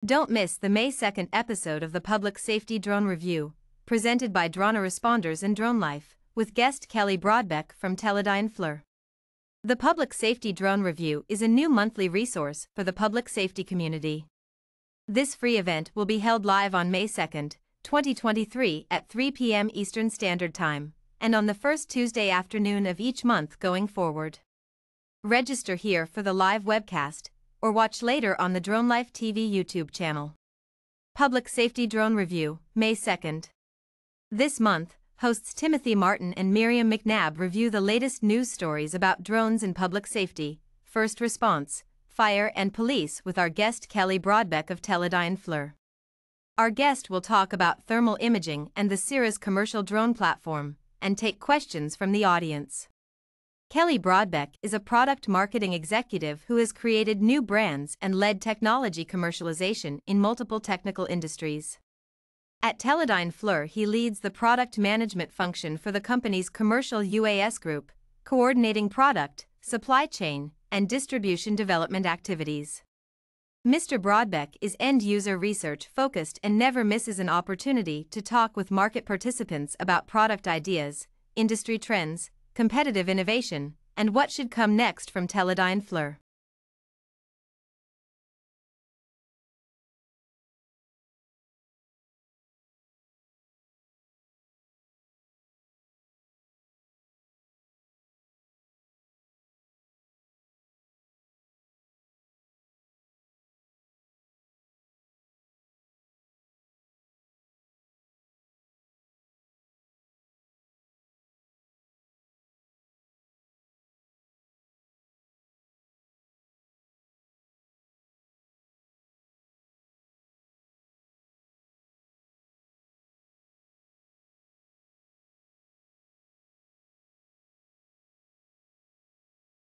Don't miss the May 2nd episode of the Public Safety Drone Review, presented by Drone Responders and Drone Life, with guest Kelly Broadbeck from Teledyne FLIR. The Public Safety Drone Review is a new monthly resource for the public safety community. This free event will be held live on May 2nd, 2023 at 3 p.m. Eastern Standard Time, and on the first Tuesday afternoon of each month going forward. Register here for the live webcast, or watch later on the Drone Life TV YouTube channel. Public Safety Drone Review, May 2nd. This month, hosts Timothy Martin and Miriam McNabb review the latest news stories about drones in public safety, first response, fire and police with our guest Kelly Broadbeck of Teledyne FLIR. Our guest will talk about thermal imaging and the Cirrus commercial drone platform, and take questions from the audience. Kelly Broadbeck is a product marketing executive who has created new brands and led technology commercialization in multiple technical industries. At Teledyne FLIR, he leads the product management function for the company's commercial UAS group, coordinating product, supply chain, and distribution development activities. Mr. Broadbeck is end-user research focused and never misses an opportunity to talk with market participants about product ideas, industry trends, competitive innovation, and what should come next from Teledyne FLIR.